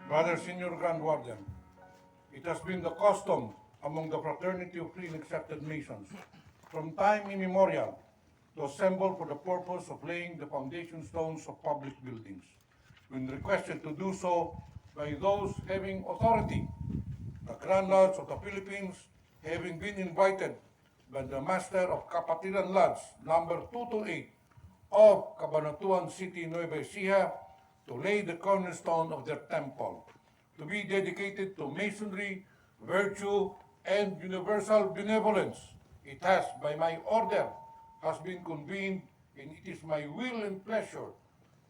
Brother Senior Grand Warden, it has been the custom among the fraternity of free and accepted Masons from time immemorial to assemble for the purpose of laying the foundation stones of public buildings. When requested to do so by those having authority, the Grand Lodge of the Philippines having been invited by the Master of Kapatiran Lodge number 228 of Cabanatuan City, Nueva Ecija, to lay the cornerstone of their temple, to be dedicated to masonry, virtue, and universal benevolence. It has, by my order, has been convened, and it is my will and pleasure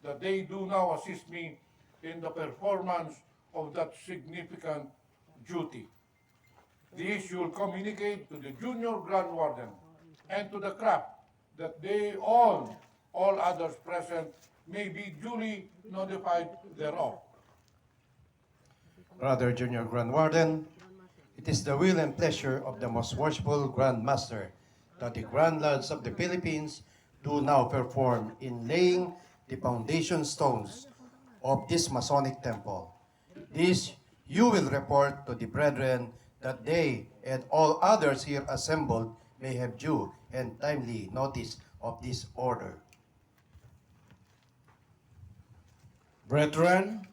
that they do now assist me in the performance of that significant duty. This you will communicate to the Junior Grand Warden and to the craft that they all others present may be duly notified thereof. Brother Junior Grand Warden, it is the will and pleasure of the most worshipful Grand Master that the Grand Lodge of the Philippines do now perform in laying the foundation stones of this Masonic temple. This you will report to the brethren that they and all others here assembled may have due and timely notice of this order. Brethren,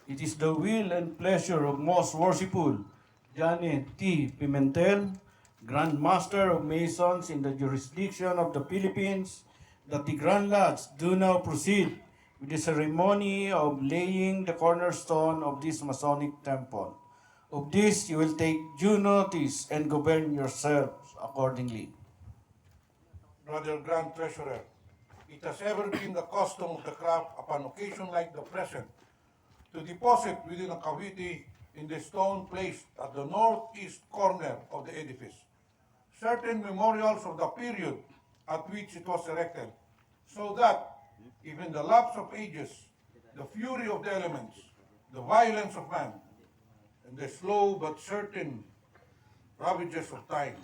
it is the will and pleasure of most worshipful Johnny T. Pimentel, Grand Master of Masons in the jurisdiction of the Philippines, that the Grand Lodge do now proceed with the ceremony of laying the cornerstone of this Masonic temple. Of this you will take due notice and govern yourselves accordingly. Brother Grand Treasurer, it has ever been the custom of the craft upon occasion like the present to deposit within a cavity in the stone placed at the northeast corner of the edifice certain memorials of the period at which it was erected, so that, even the lapse of ages, the fury of the elements, the violence of man, and the slow but certain ravages of time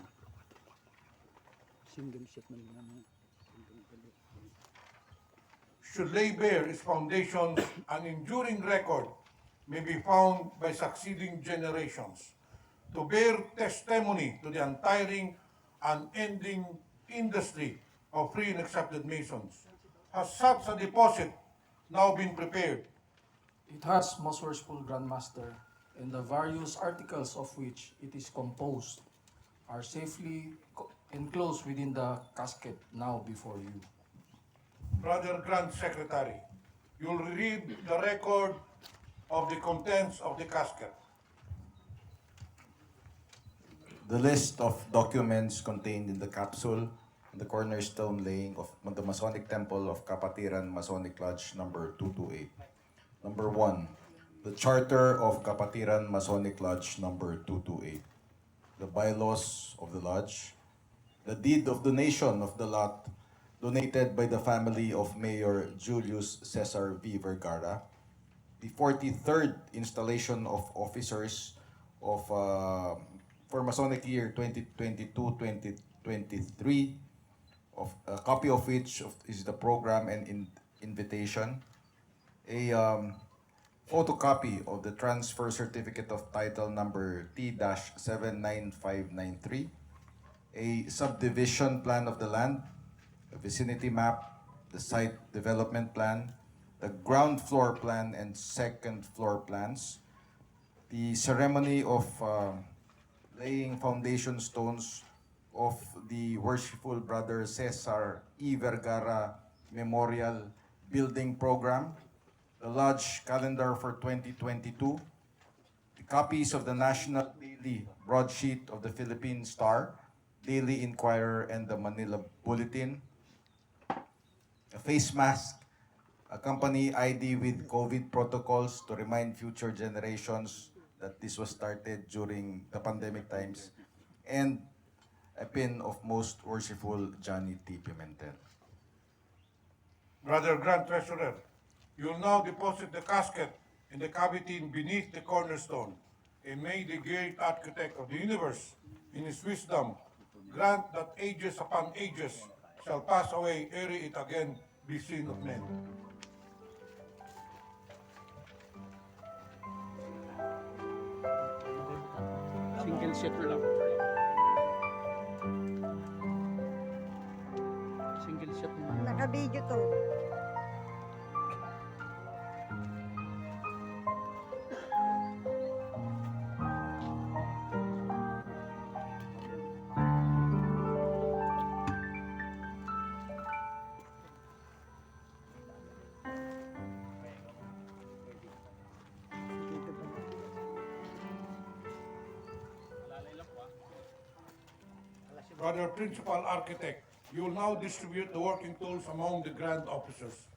should lay bare its foundation, an enduring record may be found by succeeding generations to bear testimony to the untiring, unending industry of free and accepted Masons. Has such a deposit now been prepared? It has, most worshipful Grand Master, and the various articles of which it is composed are safely enclosed within the casket now before you. Brother Grand Secretary, you'll read the record of the contents of the casket. The list of documents contained in the capsule and the cornerstone laying of the Masonic Temple of Kapatiran Masonic Lodge number 228. Number 1, the Charter of Kapatiran Masonic Lodge number 228. The bylaws of the lodge. The deed of donation of the lot donated by the family of Mayor Julius Cesar V. Vergara. The 43rd installation of officers of for Masonic year 2022-2023, of a copy of which is the program and invitation. A photocopy of the transfer certificate of title number T-79593. A subdivision plan of the land, a vicinity map, the site development plan, the ground floor plan and second floor plans, the ceremony of laying foundation stones of the worshipful Brother Cesar E. Vergara Memorial Building Program, the Lodge Calendar for 2022, the copies of the National Daily Broadsheet of the Philippine Star, Daily Inquirer, and the Manila Bulletin, a face mask, a company ID with COVID protocols to remind future generations that this was started during the pandemic times, and a pin of Most Worshipful Johnny T. Pimentel. Brother Grand Treasurer, you will now deposit the casket in the cavity beneath the cornerstone, and may the great architect of the universe, in his wisdom, grant that ages upon ages shall pass away ere it again be seen of men. Set lang. Single shot na. Naka-video to. Brother Principal Architect, you will now distribute the working tools among the grand officers.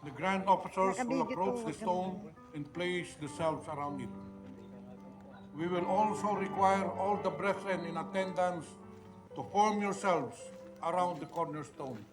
The grand officers will approach the stone and place themselves around it. We will also require all the brethren in attendance to form yourselves around the cornerstone.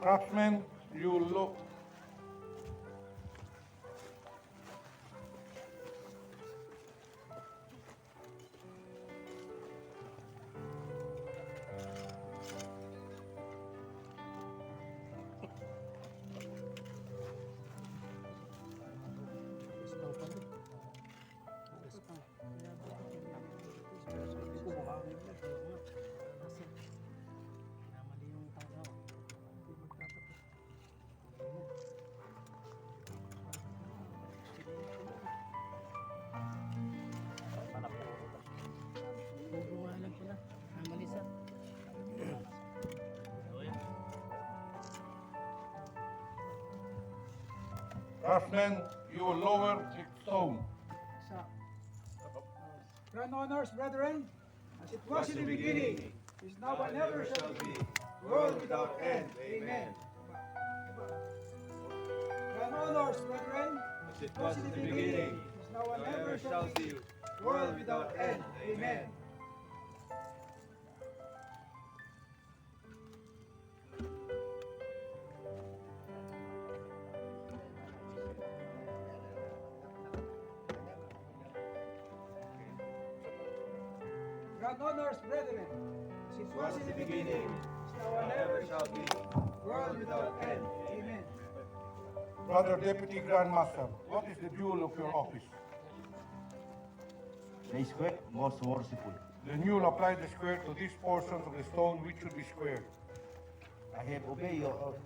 Craftsmen, you look. Craftsmen, you will lower the stone. Grand honors, brethren, as it was in the beginning, is now and ever shall be, world without end. Amen. Grand honors, brethren, as it was in the beginning, is now and ever shall be, world without end. Amen. Grand honors, brethren, as it was in the beginning, is now and ever shall be, world without end. Amen. Brother Deputy Grand Master, what is the jewel of your office? The square, most worshipful. Then you will apply the square to these portions of the stone which should be squared. I have obeyed your order.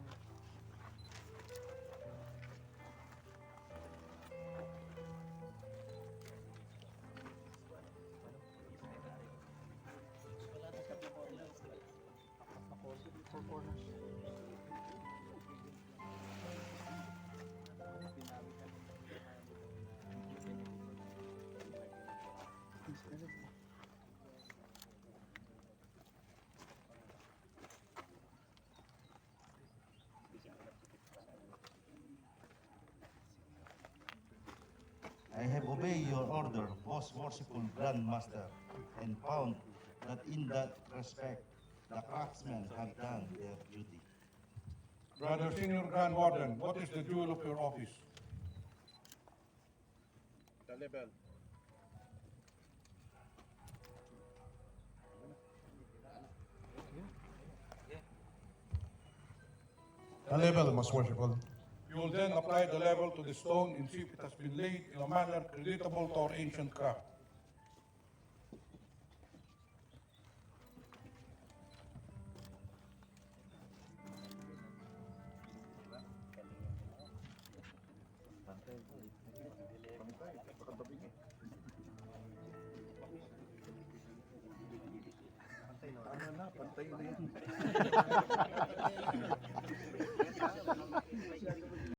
I have obeyed your order, most merciful Grand Master, and found that in that respect the craftsmen have done their duty. Brother Senior Grand Warden, what is the jewel of your office? The level, most worshipful. You will then apply the level to the stone and see if it has been laid in a manner creditable to our ancient craft.